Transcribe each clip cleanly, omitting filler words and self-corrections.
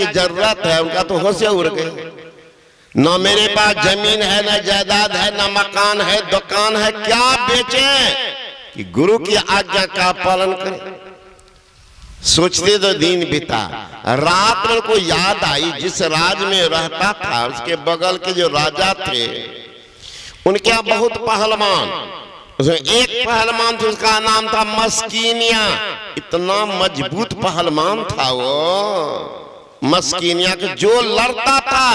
की जरूरत है, उनका तो होश उड़ गए। ना मेरे पास जमीन है, ना जायदाद है, ना मकान है, दुकान है, क्या बेचें कि गुरु की आज्ञा का पालन करें। सोचते तो दिन बीता। रात में को याद आई, जिस राज में रहता था उसके बगल के जो राजा थे उनके यहाँ बहुत पहलवान, उसमें एक पहलवान था, उसका नाम था मस्कीनिया। इतना मजबूत पहलवान था वो मस्कीनिया के, जो लड़ता था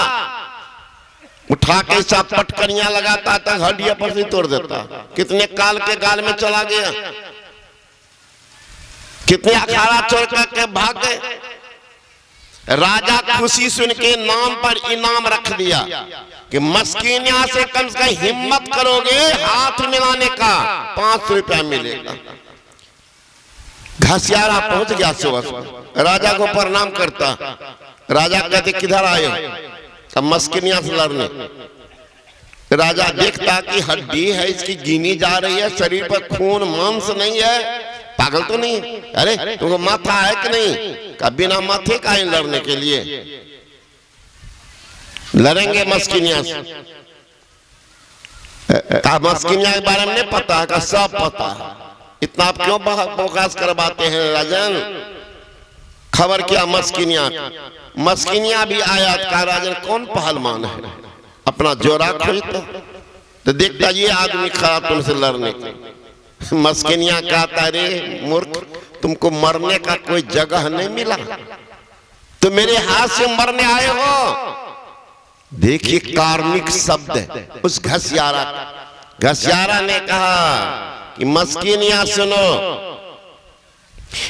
उठा के सब पटकनियां लगाता था, हड्डियां पर से तोड़ देता। कितने काल के गाल में चला गया, कितने अखाड़ा छोड़ करके भाग गए। राजा खुशी सुन के नाम पर इनाम रख दिया कि मस्कीनिया से कम हिम्मत करोगे हाथ मिलाने का 500 रुपया मिलेगा। घसियारा पहुंच गया सुबह, राजा को प्रणाम करता। राजा कहते किधर आए? अब मस्कीनिया से लड़ने। राजा देखता कि हड्डी है इसकी गिनी जा रही है, शरीर पर खून मांस नहीं है, पागल तो नहीं? अरे तुमको माथा है कि नहीं? का बिना माथे का लड़ने के लिए लड़ेंगे मस्कीनिया से। मस्कीनिया के बारे में नहीं पता का सब पता है, इतना आप क्यों बहस करवाते हैं राजन? खबर क्या मस्कीनिया? मस्कीनिया भी आया का राजन कौन पहलवान है, अपना जोरा खोजता तो देखता ये आदमी खड़ा तुमसे लड़ने के। मस्कीनिया कहता रे मूर्ख, तुमको मरने का कोई जगह नहीं मिला, तो मेरे हाथ से मरने आए हो। देखिए कार्मिक शब्द है उस घसियारा का। घसियारा ने कहा कि मस्कीनिया सुनो,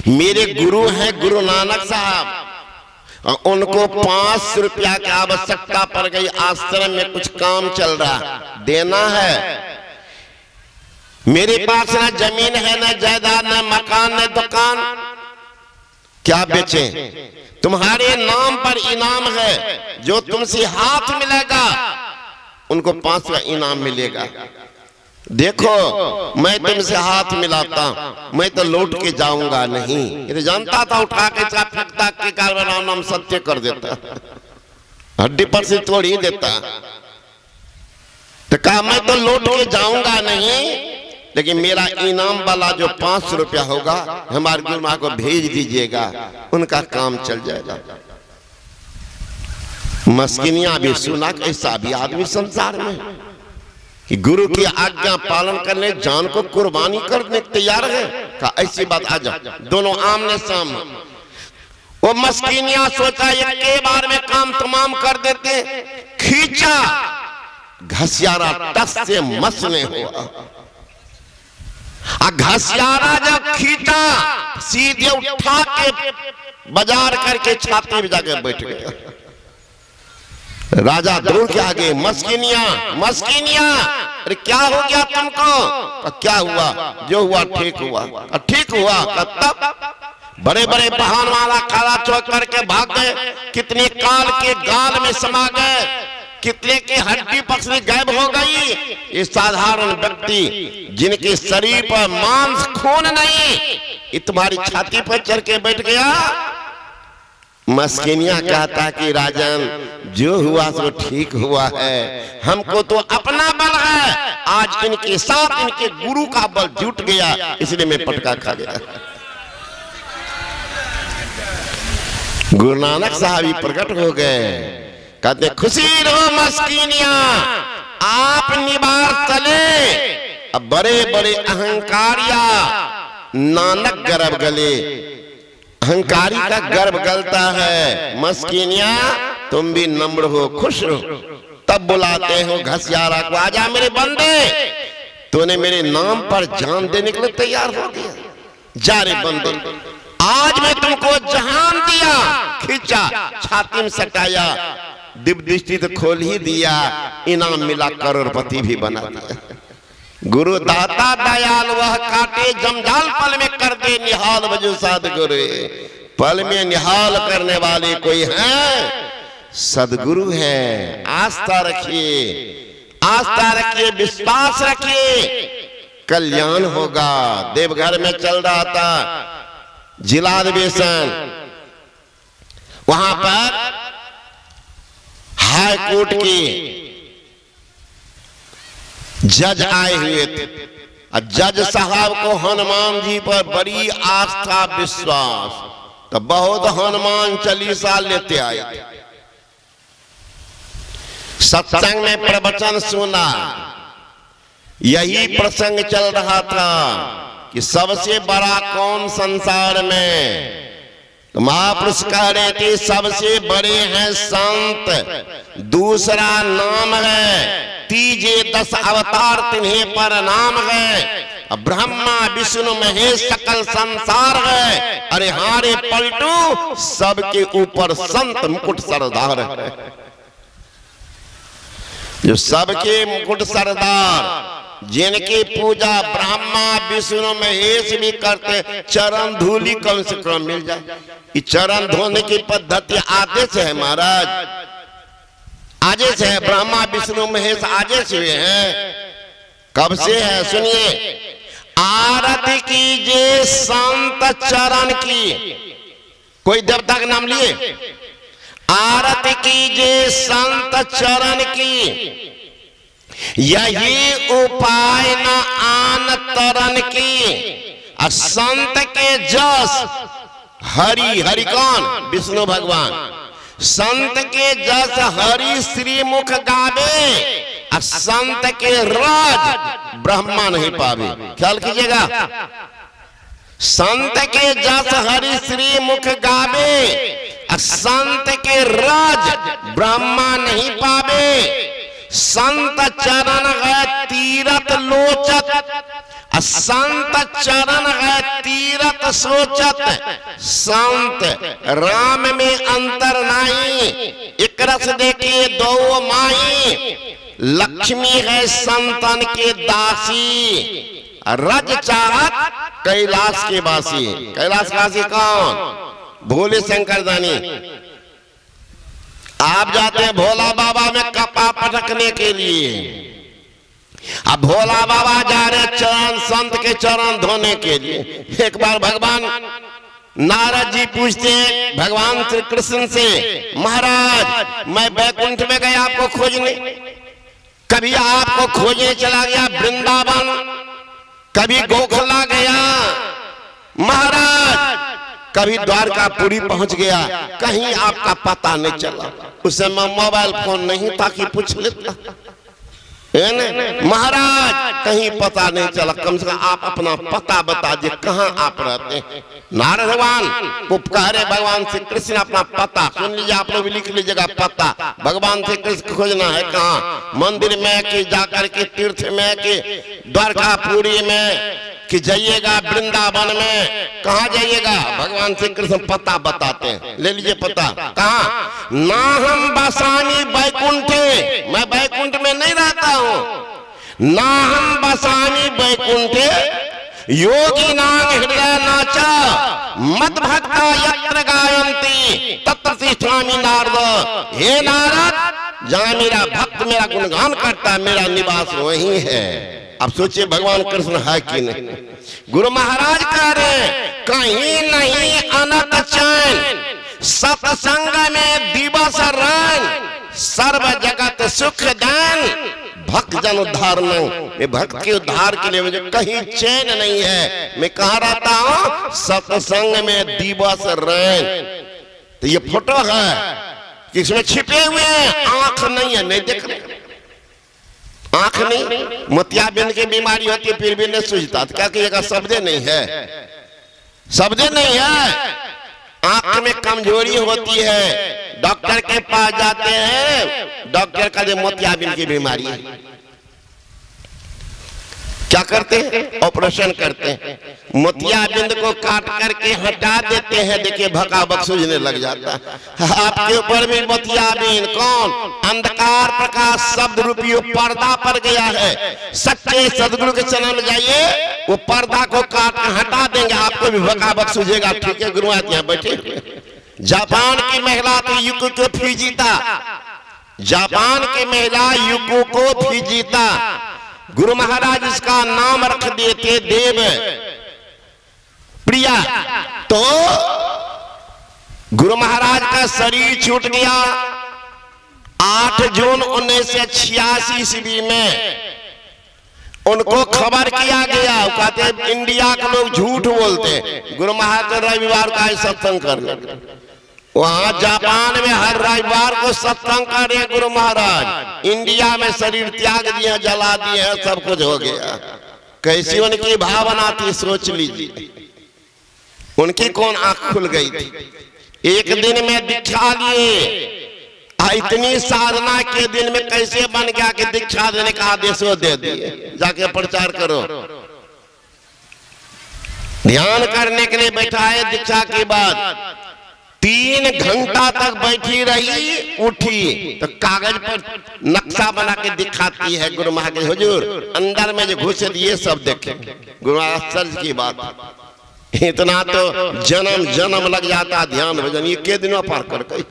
मेरे गुरु हैं गुरु नानक साहब, और उनको 500 रुपया की आवश्यकता पड़ गई, आश्रम में कुछ काम चल रहा, देना है। मेरे पास ना जमीन है, ना जायदाद, ना मकान, ना दुकान, क्या बेचें? तुम्हारे नाम पर इनाम है, जो तुमसे हाथ मिलेगा उनको 500 का इनाम मिलेगा। देखो मैं तुमसे हाथ मिलाता, मैं तो लौट के जाऊंगा नहीं। ये जानता था उठा के फेंकता के कारवां नाम सत्य कर देता, हड्डी पर से तोड़ ही देता। तो कहा मैं तो लौट के जाऊंगा नहीं, लेकिन मेरा इनाम वाला जो 500 रुपया होगा हमारे गुरु माँ को भेज दीजिएगा, उनका काम चल जाएगा। मस्कीनिया भी सुना कि ऐसा भी आदमी संसार में कि गुरु की आज्ञा पालन करने जान को कुर्बानी करने तैयार है। का ऐसी बात आ जा, दोनों आमने सामने। वो मस्कीनिया सोचा एक के बार में काम तमाम कर देते, खींचा, घसियारा टस से मसने हुआ। घसियारा जब खींचा सीधे उठा के बाजार करके छाती में जाके बैठ गया। राजा दौड़ के आगे, मस्कीनिया मस्कीनिया, अरे क्या हो गया तुमको? क्या हुआ? जो हुआ ठीक हुआ। ठीक हुआ तब बड़े बड़े बहान वाला काला चौक करके भाग गए, कितने काल के गाल में समा गए, कितने की हड्डी पसली गायब हो गई। ये साधारण व्यक्ति जिनके शरीर पर मांस खून नहीं, ये तुम्हारी छाती पर चढ़ के बैठ गया। मस्कीनिया कहता कि राजन जो हुआ सो ठीक हुआ है, हमको तो अपना बल है, आज इनके साथ इनके गुरु का बल जुट गया, इसलिए मैं पटका खा गया। गुरु नानक साहब ही प्रकट हो गए, कहते खुशी रहो मस्कीनिया, आप निबार चले। अब बड़े बड़े अहंकारिया नानक गर्भ गले, अहंकारी का गर्भ गलता है। मस्कीनिया तुम भी नम्र हो, खुश रहो। तब बुलाते हो घसियारा को, आजा मेरे बंदे, तूने मेरे नाम पर जान देने के लिए तैयार हो गया, जा रे बंदे, आज मैं तुमको जहान दिया। खींचा, छाती में सटाया, दिव्य दृष्टि तो खोल ही दिया, इनाम मिला, करोड़पति भी बना दिया। गुरु दाता दयाल वह काटे जमजाल, पल में कर दे निहाल वजू सदगुरु। पल में निहाल करने वाले कोई है, सदगुरु है। आस्था रखिए, आस्था रखिए, विश्वास रखिए, कल्याण होगा। देवघर में चल रहा था जिला अधिवेशन, वहां पर हाई कोर्ट के जज आए हुए थे। जज साहब को हनुमान जी पर बड़ी आस्था विश्वास, तो बहुत हनुमान चालीसा लेते आए थे। सत्संग में प्रवचन सुना, यही प्रसंग चल रहा था कि सबसे बड़ा कौन संसार में, तो महापुरुष कह रहे थे सबसे बड़े हैं संत, दूसरा नाम है तीजे 10 अवतार तिन्हें पर नाम है, ब्रह्मा विष्णु महेश सकल संसार है, अरे हारे पलटू सबके ऊपर संत मुकुट सरदार है। जो सबके मुकुट सरदार, जिनकी पूजा ब्रह्मा विष्णु महेश भी करते, चरण धूली कम से कम मिल जाए। ये चरण धोने की पद्धति आदेश है महाराज, आदेश है। ब्रह्मा विष्णु महेश आदेश हुए हैं। कब से है सुनिए, आरती कीजिए संत चरण की। कोई देवता का नाम लिए, आरती कीजिए संत चरण की, यही उपाय न आन तरन की। संत के जस हरि, हरि कौन? विष्णु भगवान। संत के जस हरि श्री मुख गावे, संत के राज ब्रह्मा नहीं पावे। ख्याल कीजिएगा, संत के जस हरि श्री मुख गावे, संत के राज ब्रह्मा नहीं पावे। संत चरण है तीरथ लोचत, संत चरण है तीरथ सोचत। संत राम में अंतर नाई, एक रस देखिए दो माई। लक्ष्मी है संतन के दासी, रज चाहत कैलाश के वासी। कैलाश वासी कौन? भोले शंकर दानी। आप जाते हैं भोला बाबा में कपा पटकने के लिए, अब भोला बाबा जा रहे चरण संत के चरण धोने के लिए। एक बार भगवान नारद जी पूछते हैं भगवान श्री कृष्ण से, महाराज मैं बैकुंठ में गया आपको खोजने, कभी आपको खोजने चला गया वृंदावन, कभी गोखला गया महाराज, कभी द्वारकापुरी पहुंच गया, कहीं आपका पता नहीं चला। उस समय मोबाइल फोन नहीं था कि पूछ लेता, महाराज कहीं पता नहीं चला, कम से कम आप अपना पता बता दीजिए कहाँ आप रहते हैं। नारद भगवान को कह रहे भगवान श्री कृष्ण अपना पता सुन लीजिए, आप लोग भी लिख लीजिएगा पता। भगवान श्री कृष्ण खोजना है कहाँ? मंदिर में कि जाकर के तीर्थ में कि द्वारकापुरी में कि जाइएगा वृंदावन में, कहाँ जाइएगा? भगवान श्री कृष्ण पता बताते हैं, ले लीजिए पता। कहाँ? ना हम बसानी बैकुंठे, मैं बैकुंठ में नहीं रहता हूँ। ना हम बसानी बैकुंठे, योगी नाम हृदय नाचा, मद भक्ता यत्र गायंती तत्र तिष्ठामि नारद। हे नारद, जहाँ मेरा भक्त मेरा गुणगान करता है, मेरा निवास वहीं है। अब सोचिए भगवान कृष्ण है कि नहीं? गुरु महाराज कह रहे कहीं नहीं अनंत चैन, सत्संग में दिवस रैन, सर्व जगत सुख दान, भक्त जन उद्धार नहीं। भक्त के उद्धार के लिए मुझे कहीं चैन नहीं है। मैं कहाँ रहता हूँ? सत्संग में दिवस रैन। तो ये फोटो है कि इसमें छिपे हुए हैं, आंख नहीं है, नहीं देख रहे, आंख नहीं। मोतियाबिंद की बीमारी होती है फिर भी नहीं सूझता, तो क्या कहिएगा? शब्दे नहीं है, शब्दे नहीं है। आंख में कमजोरी होती है, डॉक्टर के पास जाते हैं, डॉक्टर का जो मोतियाबिंद की बीमारी है, क्या करते हैं? ऑपरेशन करते हैं, मोतियाबिंद को काट करके हटा देते हैं। देखिए भकाभक सूझने लग जाता है। आपके ऊपर भी मोतियाबिंद कौन? अंधकार प्रकाश शब्द रूपी पर्दा पड़ गया है। सच्चे सदगुरु के चरण में जाइए, वो पर्दा को काट हटा देंगे, आपको भी भकाभक सूझेगा। ठीक है गुरु यहाँ बैठे। जापान की महिला तो युको को फीजीता, जापान की महिला युको को फीजीता। गुरु महाराज इसका नाम रख दिए थे देव प्रिया। तो गुरु महाराज का शरीर छूट गया 8 जून 1986 ईस्वी में उनको खबर किया गया। कहते इंडिया के लोग झूठ बोलते, गुरु महाराज रविवार का सत्संग करने, वहां जापान में हर रविवार को सत्संग कर रहे गुरु महाराज। इंडिया में शरीर त्याग दिए, जला दिए, सब कुछ हो गया। कैसी उनकी भावना थी सोच लीजिए, उनकी कौन आंख खुल गई थी। एक दिन में दीक्षा लिए, इतनी साधना के दिन में कैसे बन गया कि दीक्षा देने का आदेश दे दिए, जाके प्रचार करो। ध्यान करने के लिए बैठा है, दीक्षा के बाद 3 घंटा तक बैठी रही, उठी तो कागज पर नक्शा बना के दिखाती है गुरु महाराज हुजूर, अंदर में जो घुस दिए सब देखे। गुरु आश्चर्य की बात, इतना तो जन्म जन्म लग जाता ध्यान भजन, ये के दिनों पार कर गई।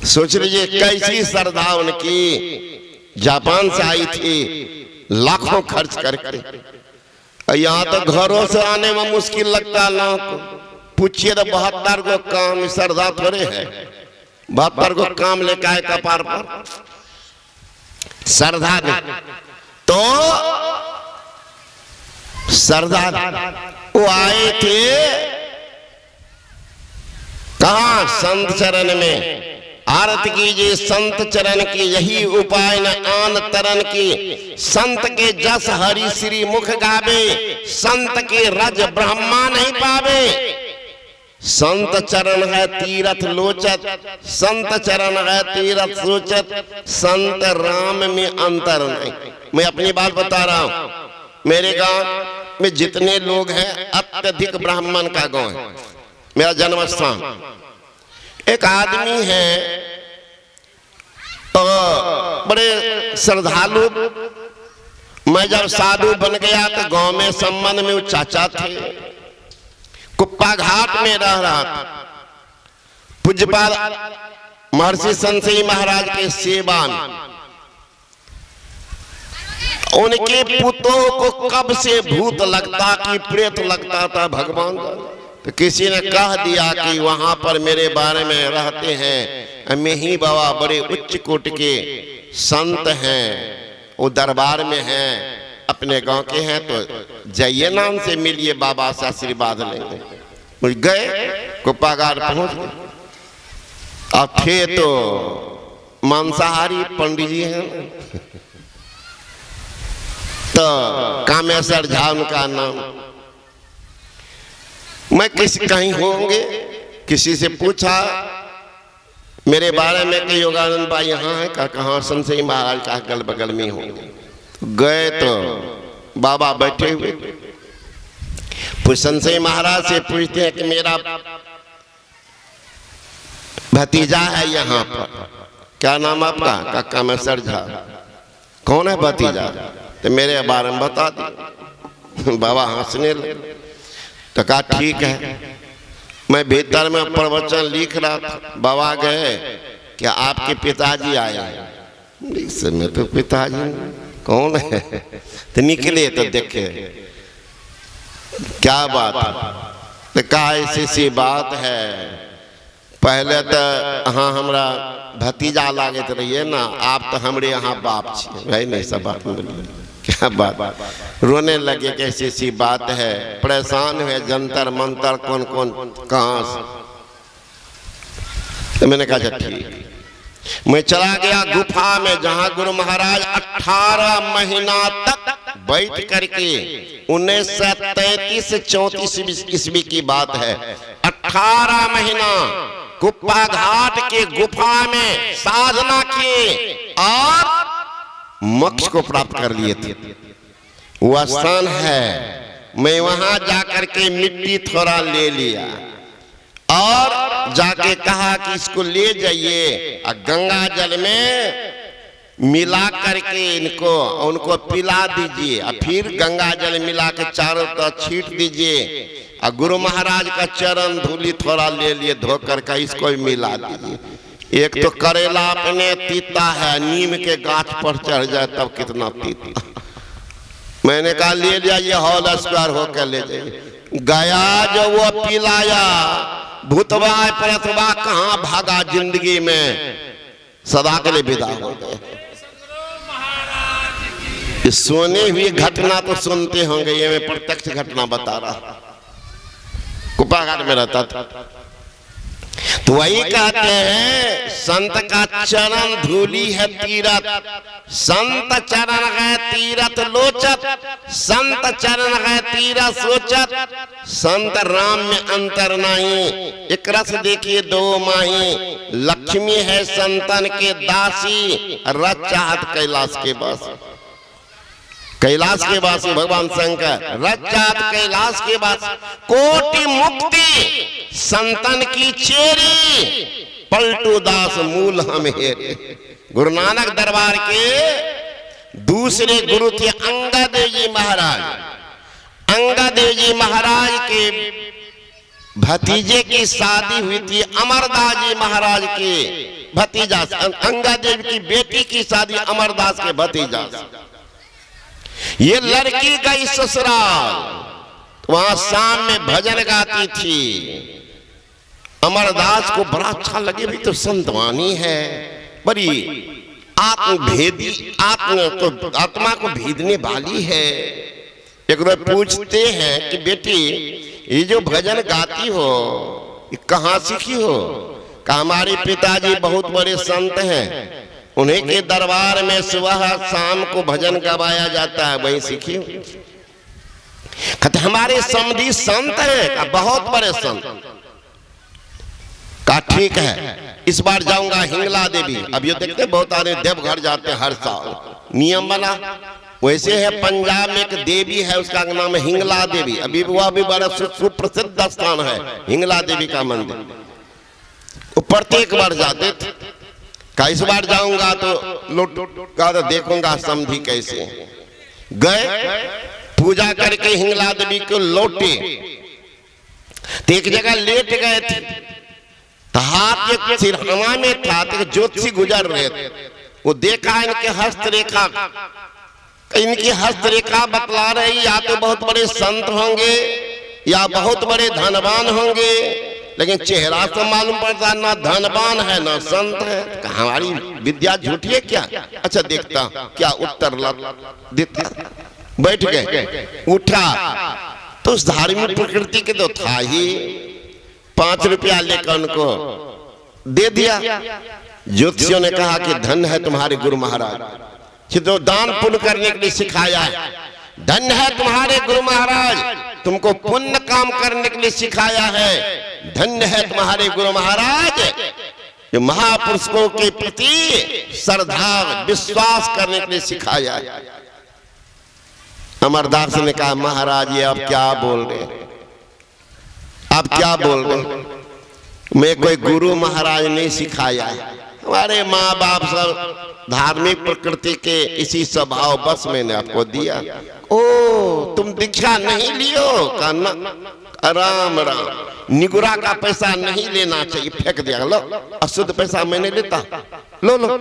सोच लीजिए कैसी श्रद्धा उनकी, जापान से आई थी लाखों खर्च करके। यहाँ तो घरों से आने में मुश्किल लगता है लोगों को। पूछिए तो 72 को काम, श्रद्धा थोड़े है। 72 को काम लेकर आए कपार पर, श्रद्धा नहीं तो श्रद्धा। वो आए थे कहा? संत चरण में आरती कीजिए, संत चरण की यही उपाय न आन तरन की। संत के जस हरि श्री मुख गावे, संत के रज ब्रह्मा नहीं पावे। संत चरण है तीरथ लोचत, संत चरण है तीरथ सोचत, संत राम में अंतर नहीं। मैं अपनी बात बता रहा हूं, मेरे गांव में जितने लोग हैं अत्यधिक ब्राह्मण का गांव है, मेरा जन्म स्थान। एक आदमी है बड़े श्रद्धालु। मैं जब साधु बन गया तो गांव में संबंध में वो चाचा थे, कुप्पा घाट में रह रहा था। पूज्यपाद महर्षि संसई महाराज के सेवा में उनके पुतों को कब से भूत लगता कि प्रेत लगता था भगवान। तो किसी ने कह दिया कि वहां पर मेरे बारे में रहते हैं मेही बाबा, बड़े उच्च कोटि के संत हैं, वो दरबार में हैं, अपने गांव के हैं, तो जाइए नाम से मिलिए, बाबा से आशीर्वाद लेंगे। गए कुप्पागार पहुंच गए। अब थे तो मांसाहारी पंडित जी हैं, तो कामेश्वर झा उनका नाम। मैं किसी कहीं होंगे, किसी से पूछा मेरे बारे में कि योगानंद भाई यहाँ है का? कहाँ? संसई महाराज का अगल बगल में होंगे। गए तो बाबा बैठे हुए। संसई महाराज से पूछते हैं कि मेरा भतीजा है यहाँ पर, क्या नाम आपका? का कामेश्वर झा। कौन है भतीजा? तो मेरे बारे में बता दी। बाबा हंसने लगे। तो कहा ठीक है। मैं भीतर में प्रवचन लिख रहा था, बाबा गए क्या आपके पिताजी आए? इस समय तो पिताजी कौन है? तो निकले तो देखे क्या बात है? तो कहा ऐसी सी बात है, पहले तो हाँ हमरा भतीजा लागत रहिए ना, आप तो हमरे यहाँ बाप छे भाई। नहीं सब बात क्या बात? रोने लगे कैसी सी बात है, परेशान हुए, जंतर मंतर कौन कौन कहां से। तो मैंने कहा ठीक। मैं चला गया गुफा में, जहां गुरु महाराज 18 महीना तक बैठ करके 1933-34 ईस्वी की बात है, 18 महीना कुप्पा घाट के गुफा में साधना की और मोक्ष को प्राप्त कर लिए थे। वह स्थान है, मैं वहां जाकर के मिट्टी थोड़ा ले लिया और जाके कहा कि इसको ले जाइए और गंगा जल में मिला करके इनको उनको पिला दीजिए और फिर गंगा जल मिला के चारों तरफ छीट दीजिए और गुरु महाराज का चरण धूली थोड़ा ले लिए धोकर का इसको मिला दीजिए। एक तो करेला अपने तीता है, नीम के गाछ पर चढ़ जाए तब कितना तीता। मैंने कहा ले जाइए, हॉल स्क्वायर होकर ले जाइए। गया जो वो पिलाया, भूतवा परतवा कहां भागा जिंदगी में, सदा के लिए विदा हो गए। सोने हुई घटना तो सुनते होंगे, ये मैं प्रत्यक्ष घटना बता रहा। कुपाघाट में रहता था, तो वही कहते हैं संत का चरण धूली है तीरथ, संत चरण है तीरथ लोचत, संत चरण है तीरथ सोचत, संत राम में अंतर नहीं, एक रस देखिए दो माही, लक्ष्मी है संतन के दासी, रच चाहत कैलाश के बस, कैलाश के वासी भगवान शंकर रचात कैलाश के वासी, कोटि मुक्ति संतन की चेरी, पलटू दास मूल हम हेरे। गुरु नानक दरबार के दूसरे गुरु थे अंगद देव जी महाराज। अंगद देव जी महाराज के भतीजे की शादी हुई थी अमरदास जी महाराज के भतीजा, अंगद देव की बेटी की शादी अमरदास के भतीजा। ये लड़की गई ससुराल, वहां शाम में भजन गाती थी। अमरदास को बड़ा अच्छा लगे, भाई तो संतवानी है, बड़ी आत्मभेदी, आत्मा को भेदने वाली है। एक बार पूछते हैं कि बेटी ये जो भजन गाती हो ये कहाँ सीखी हो? कहा हमारे पिताजी बहुत बड़े संत हैं, उन्हीं के दरबार में सुबह शाम को भजन गवाया जाता है, वही सीखी। कहते हमारे समधी संत हैं, का बहुत बड़े संत। का ठीक है, इस बार जाऊंगा हिंगला देवी। अब ये देखते बहुत आदमी देवघर जाते हैं हर साल, नियम बना। वैसे है पंजाब में एक देवी है, उसका नाम है हिंगला देवी। अभी वह भी बड़ा सुप्रसिद्ध स्थान है हिंगला देवी का मंदिर, वो प्रत्येक बार जाते थे। का इस बार जाऊंगा तो लौट का तो देखूंगा समधी कैसे। गए पूजा करके हिंगला देवी को लौटे, तो एक जगह लेट गए थे, तो हाथ एक सिरहना में था, तो ज्योतिषी गुजर रहे थे। वो देखा इनके हस्तरेखा, इनकी हस्तरेखा बतला रही या तो बहुत बड़े संत होंगे या बहुत बड़े धनवान होंगे, लेकिन चेहरा से मालूम पड़ता ना धनवान है ना संत है। हमारी विद्या झूठी है क्या? अच्छा देखता क्या उत्तर देता। बैठ गए, उठा तो उस धार्मिक प्रकृति के तो था ही, 5 रुपया लेकर उनको दे दिया। ज्योतिषियों ने कहा कि धन है तुम्हारे गुरु महाराज, तो दान पुण्य करने के लिए सिखाया है। धन्य है तुम्हारे गुरु महाराज, तुमको पुण्य काम करने के लिए सिखाया है। धन्य है तुम्हारे गुरु महाराज, जो महापुरुषों के प्रति श्रद्धा विश्वास करने के लिए सिखाया है। अमरदास ने कहा महाराज ये आप क्या बोल रहे हैं, आप क्या बोल रहे हैं? मैं कोई गुरु महाराज नहीं सिखाया है, हमारे माँ बाप सब धार्मिक प्रकृति के इसी स्वभाव बस मैंने आपको दिया। ओ तुम दीक्षा नहीं लियो? कहना राम राम, निगुरा का पैसा नहीं लेना चाहिए, फेंक दिया। लो अशुद्ध पैसा मैंने लेता, लो लो।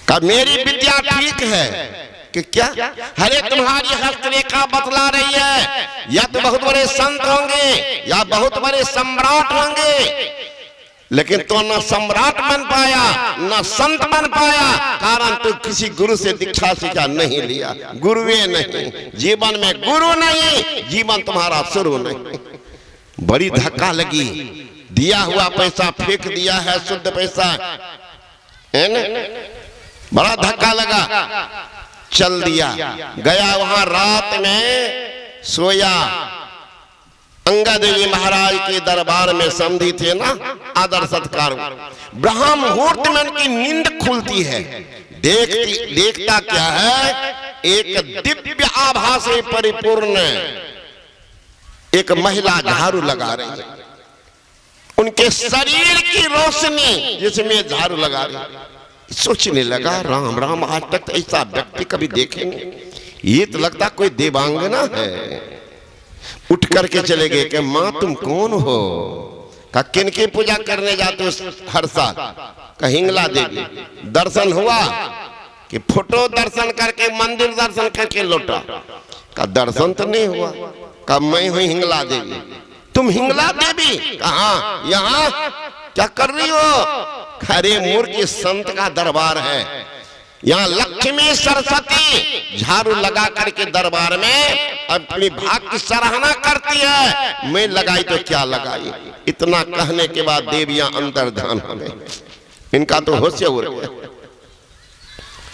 का मेरी विद्या ठीक है कि क्या? अरे तुम्हारी हस्तरेखा बतला रही है, या तो बहुत बड़े संत होंगे या बहुत बड़े सम्राट होंगे, लेकिन तो न सम्राट बन पाया न संत बन पाया, कारण तो किसी गुरु से दीक्षा शिक्षा नहीं लिया। गुरुवे नहीं, जीवन में गुरु नहीं, जीवन तुम्हारा शुरू नहीं। बड़ी धक्का लगी, दिया हुआ पैसा फेंक दिया है, शुद्ध पैसा है ना, बड़ा धक्का लगा। चल दिया, गया वहां रात में सोया। अंगद देव महाराज के दरबार में समधी थे ना, आदर सत्कार। ब्रह्म मुहूर्त में उनकी नींद खुलती है, देखता क्या है, एक दिव्य आभा से परिपूर्ण एक महिला झाड़ू लगा रही है। उनके शरीर की रोशनी जिसमें झाड़ू लगा रही। सोचने लगा राम राम, आज तक तो ऐसा व्यक्ति कभी देखेंगे, ये तो लगता कोई देवांगना है। उठ करके चले गए कि माँ तुम कौन हो? का किनकी पूजा करने जाते हो हर साल? का हिंगला देवी। दर्शन हुआ कि फोटो दर्शन करके मंदिर दर्शन करके लौटा? का दर्शन तो नहीं हुआ। का मैं हूं हिंगला देवी। तुम हिंगला देवी? कहा यहाँ क्या कर रही हो? खरे मूर्ख, संत का दरबार है, यहाँ लक्ष्मी सरस्वती झाड़ू लगा करके दरबार में अपनी भाग की सराहना करती है, मैं लगाई तो क्या लगाई। इतना कहने के बाद देवियां अंदर ध्यान हो गई, इनका तो होश से उड़ गया।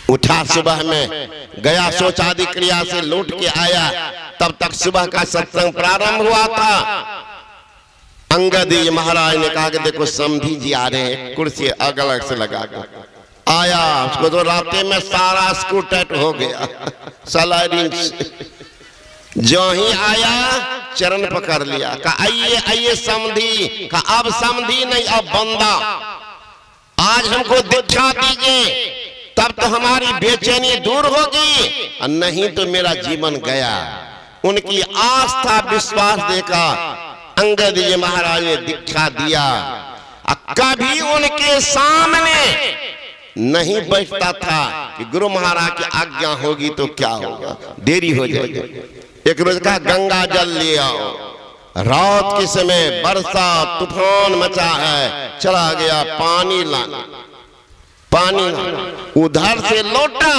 उठा सुबह में गया, शौचादि क्रिया से लौट के आया, तब तक सुबह का सत्संग प्रारंभ हुआ था। अंगद जी महाराज ने कहा कि देखो समधी जी आ रहे हैं, कुर्सी अलग से लगा कर आया। उसको तो रास्ते में सारा स्क्रू टाइट हो गया, सलाइडिंग। जो ही आया चरण पकड़ लिया, कहा आइए आइए समधी। कहा अब समधी नहीं, अब बंदा, आज हमको दीक्षा दीजिए, तब तो हमारी बेचैनी दूर होगी, नहीं तो मेरा जीवन गया। उनकी आस्था विश्वास देखा, अंगद जी महाराज ने दीक्षा दिया। कभी उनके सामने नहीं बैठता था कि गुरु महाराज की आज्ञा होगी तो क्या होगा, देरी हो जाएगी। एक रोज कहा गंगा जल ले आओ। रात के समय वर्षा तूफान मचा है, चला गया पानी लाना। पानी उधर से लौटा,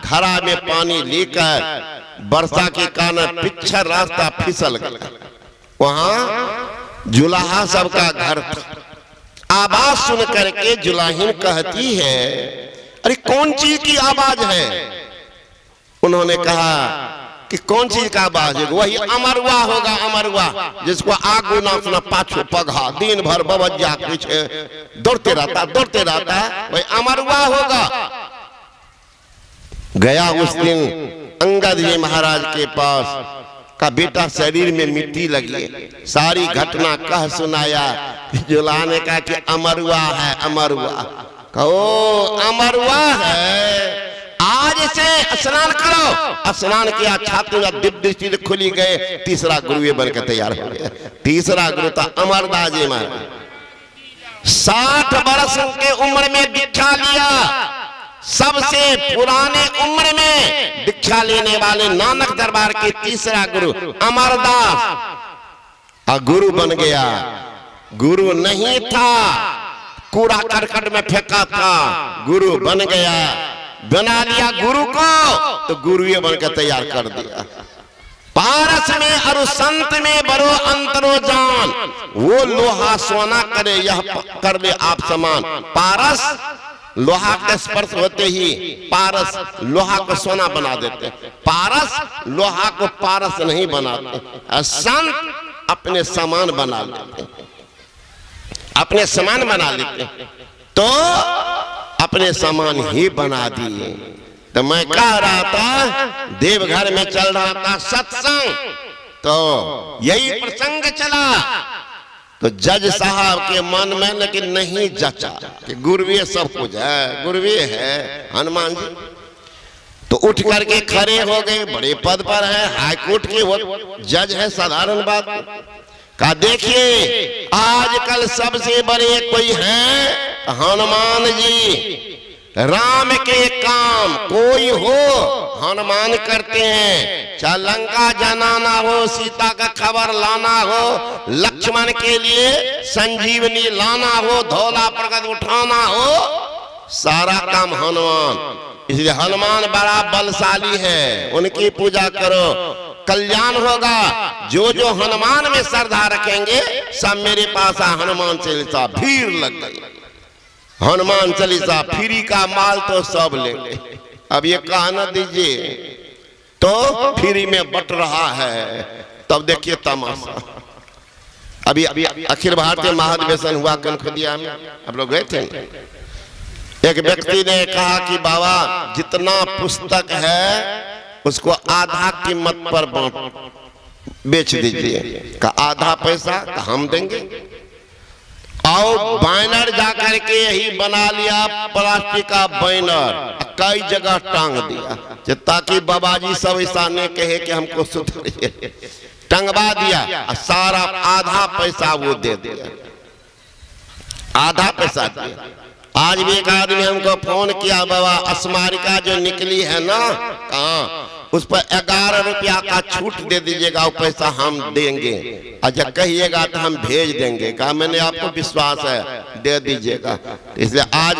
घड़ा में पानी लेकर, वर्षा के कारण पिछड़ रास्ता फिसल गया। वहां जुलाहा सबका घर था। आवाज सुन करके जुलाहिन कहती है, अरे कौन चीज की आवाज है? उन्होंने कहा कि कौन चीज का आवाज है? वही अमरवा होगा, अमरवा जिसको आगू नाचना पाछो पगा, दिन भर बवज्जा पीछे दौड़ते रहता, वही अमरवा होगा। गया उस दिन अंगद जी महाराज के पास, का बेटा शरीर में मिट्टी लगी, सारी घटना कह सुनाया। जुलाहा ने कहा कि अमरवा है, अमरवा। कहो अमरवा है, आज से स्नान करो। स्नान किया, छात्र दिव्य खुली गए, तीसरा गुरु बनकर तैयार हो गया। तीसरा गुरु था अमरदास जी महाराज। 60 वर्ष के उम्र में दीक्षा लिया, सबसे पुराने उम्र में दीक्षा लेने वाले नानक दरबार के तीसरा गुरु अमरदास गुरु बन गया। गुरु नहीं था, कूड़ा करकट में फेंका था, गुरु बन गया। बना लिया गुरु को तो गुरु बनकर तैयार कर दिया। पारस में और संत में बड़ो अंतरो जान, वो लोहा सोना करे, यह कर ले आप समान। पारस लोहा का स्पर्श होते ही पारस लोहा को सोना बना देते, पारस लोहा को पारस नहीं बनाते। संत अपने समान बना लेते, अपने समान बना लेते, तो अपने समान ही बना दिए। तो मैं कह रहा था, देवघर में चल रहा था सत्संग, तो यही प्रसंग चला। तो जज साहब के मन में लेकिन नहीं जचा कि गुरुवे सब कुछ है, गुरुवे है हनुमान जी। तो उठ करके खड़े हो गए, बड़े पद पर है, हाई कोर्ट के वो जज है, साधारण बात। कहा देखिए आजकल सबसे बड़े कोई है हनुमान जी, राम के काम कोई हो हनुमान करते हैं। चाहे लंका जलाना हो, सीता का खबर लाना हो, लक्ष्मण के लिए संजीवनी लाना हो, धौला प्रगट उठाना हो, सारा काम हनुमान। इसलिए हनुमान बड़ा बलशाली है, उनकी पूजा करो, कल्याण होगा। जो जो हनुमान में श्रद्धा रखेंगे सब मेरे पास हनुमान चालीसा भीड़ लग गई। हनुमान चालीसा फ्री का माल तो सब लेंगे। अब ये कहना दीजिए तो फ्री में बट रहा है, तब देखिए तमाशा। अभी अखिल भारतीय महाधिवेशन हुआ कनखदिया में, आप लोग गए थे। एक व्यक्ति ने कहा कि बाबा जितना पुस्तक है उसको आधा कीमत पर बेच दीजिए। का आधा पैसा का हम देंगे। और बैनर जाकर के यही बना लिया, प्लास्टिक का बैनर कई जगह टांग दिया, ताकि बाबा जी सब ऐसा नहीं कहे कि हमको सुधरिए। टंगवा दिया, सारा आधा पैसा वो दे दिया, आधा पैसा दिया। आज भी एक आदमी हमको फोन किया, बाबा स्मारिका जो निकली है ना, कहाँ उस पर 11 रुपया का छूट दे दीजिएगा, वो पैसा हम देंगे। अच्छा कहिएगा तो हम भेज देंगे। कहा मैंने आपको विश्वास है, दे दीजिएगा। इसलिए आज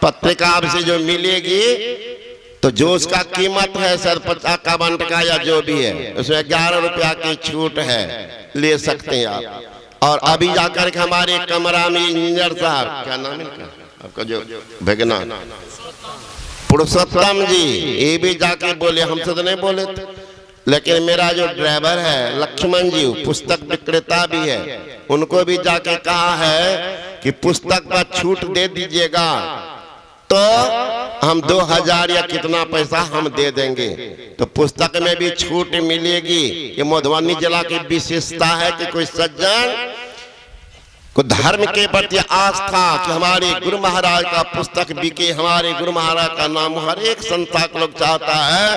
पत्रिका आपसे जो मिलेगी तो जो उसका कीमत है सर 50-51 टका या जो भी है, उसमें 11 रुपया की छूट है, ले सकते हैं आप। और अभी जाकर के हमारे कमरा में इंजीनियर साहब, क्या नाम है आपका, जो भगना पुरुषोत्तम जी, ये भी जाके बोले, हमसे तो नहीं बोले थे, लेकिन मेरा जो ड्राइवर है लक्ष्मण जी, पुस्तक विक्रेता भी है, उनको भी जाके कहा है कि पुस्तक पर छूट दे दीजिएगा तो हम 2000 या कितना पैसा हम दे देंगे। तो पुस्तक में भी छूट मिलेगी। ये मधुबनी जिला की विशेषता है कि कोई सज्जन को धर्म के प्रति आस्था कि हमारे गुरु महाराज का पुस्तक बिके, हमारे गुरु महाराज का नाम, हर एक संस्था को लोग चाहता है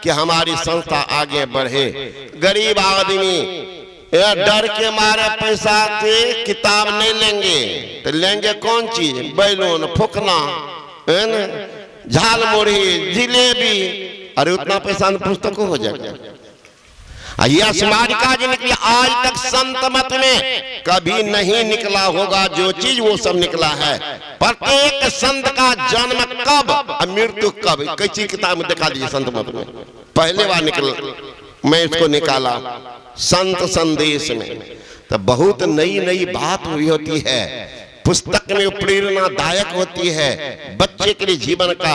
कि हमारी संस्था आगे बढ़े। गरीब आदमी डर के मारे पैसा से किताब नहीं लेंगे, तो लेंगे कौन चीज, बैलून, फुकना, झालमुड़ी, जिलेबी, अरे उतना पैसा पुस्तक हो जाएगा। यह स्मारिका जी निकली, आज तक संत मत में कभी नहीं निकला होगा जो चीज वो सब निकला है। प्रत्येक संत का जन्म कब और मृत्यु कब, कैसी किताब में दिखा दीजिए संत मत में। पहले बार निकल मैं इसको निकाला संत संदेश में, तो बहुत नई नई बात हुई होती है। पुस्तक में प्रेरणादायक होती है, बच्चे के लिए जीवन का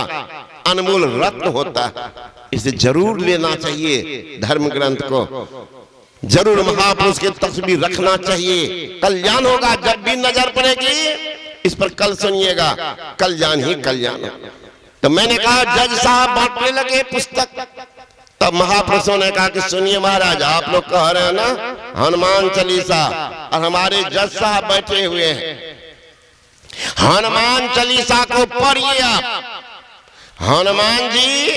अनमोल रत्न होता है। इसे जरूर लेना चाहिए, धर्म ग्रंथ को जरूर महापुरुष की तस्वीर रखना चाहिए। कल्याण होगा जब भी नजर पड़ेगी इस पर, कल सुनिएगा, कल्याण ही कल्याण। तो मैंने कहा जज साहब बांटने लगे पुस्तक, तब महापुरुषों ने कहा कि सुनिए महाराज, आप लोग कह रहे हैं ना हनुमान चालीसा, और हमारे जज साहब बैठे हुए हैं, हनुमान चालीसा को पढ़िए आप। हनुमान जी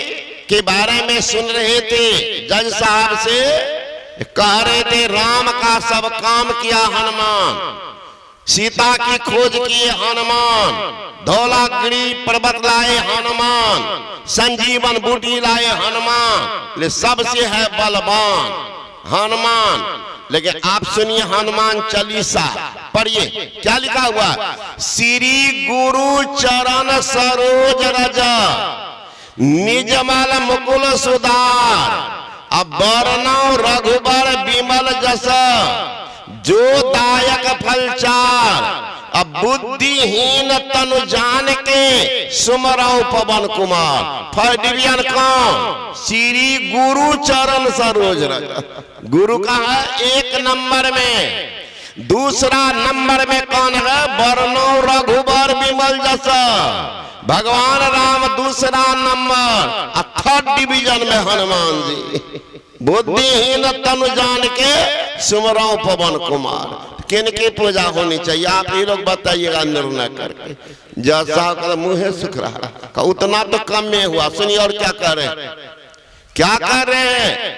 के बारे में सुन रहे थे, जज साहब से कह रहे थे राम का सब काम किया हनुमान, सीता की खोज किए हनुमान, धौलागिरी पर्वत लाए हनुमान, संजीवन बूटी लाए हनुमान, ले सबसे है बलवान हनुमान। लेकिन आप सुनिए हनुमान चालीसा पढ़िए, क्या लिखा हुआ, श्री गुरु चरण सरोज रज निजमल मुकुल सुधार, अब वर्णव रघुबर विमल जस, जो दायक फलचार, अब बुद्धिहीन तनु जान के सुमरौ पवन कुमार। फर्स्ट डिवीजन कौन, श्री गुरु चरण सरोज रज। गुरु का है 1 नंबर में, दूसरा नंबर में कौन है, वर्णव रघुबर विमल जस, भगवान राम दूसरा नंबर, और 3rd डिवीजन में हनुमान जी, बुद्धिहीन तनु जान के सुमरौ पवन कुमार। किनकी पूजा होनी चाहिए आप ये लोग बताइएगा निर्णय करके। जैसा कर मुँह सुख रहा, उतना तो कम में हुआ। सुनिए और क्या कर रहे हैं, क्या कर रहे हैं,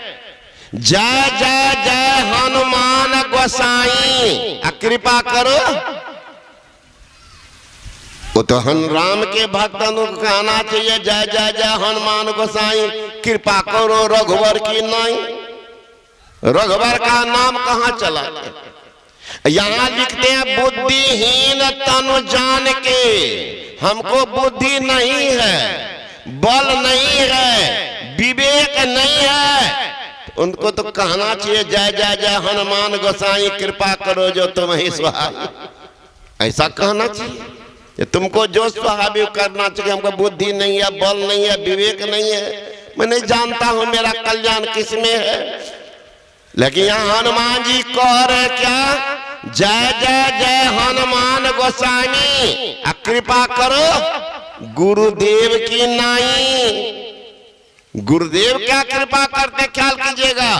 जय जय जय हनुमान गोसाई, कृपा करो। वो तो राम के भक्तों को कहना चाहिए जय जय जय हनुमान गोसाई, कृपा करो रघुवर की नहीं। रघुवर का नाम कहाँ चला, यहाँ लिखते हैं बुद्धिहीन तनु जान के, हमको बुद्धि नहीं है, बल नहीं है, विवेक नहीं है, उनको तो कहना चाहिए जय जय जय हनुमान गोसाई, कृपा करो जो तुम ही सहाय। ऐसा कहना चाहिए, तुमको जो स्वाभाविक करना चाहिए। हमको बुद्धि नहीं है, बल नहीं है, विवेक नहीं है, मैं नहीं जानता हूं मेरा कल्याण किसमें है। लेकिन यहाँ हनुमान जी कह रहे क्या, जय जय जय हनुमान गोसाई, कृपा करो गुरुदेव की नाई। गुरुदेव क्या कृपा करते, ख्याल कीजिएगा,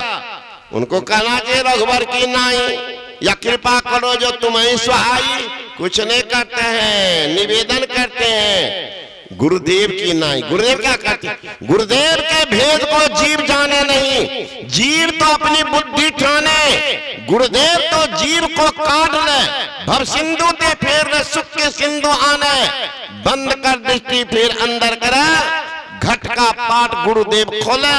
उनको कहना चाहिए रघुवर की नाई, या कृपा करो जो तुम्हें सहाय। कुछ नहीं करते हैं, निवेदन करते हैं गुरुदेव की नाई। गुरुदेव क्या करते हैं, गुरुदेव के भेद को जीव जाने नहीं, जीव तो अपनी बुद्धि ठाने, गुरुदेव तो जीव को काट ले, भव सिंधु ते फेर सुख के सिंधु आने, बंद कर दृष्टि फिर अंदर करे, घट का पाठ गुरुदेव खोले,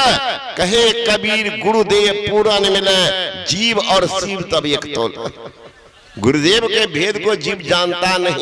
कहे कबीर गुरुदेव पूरा न मिले, जीव और शिव तब एक तोल। गुरुदेव के भेद को जीव जानता नहीं।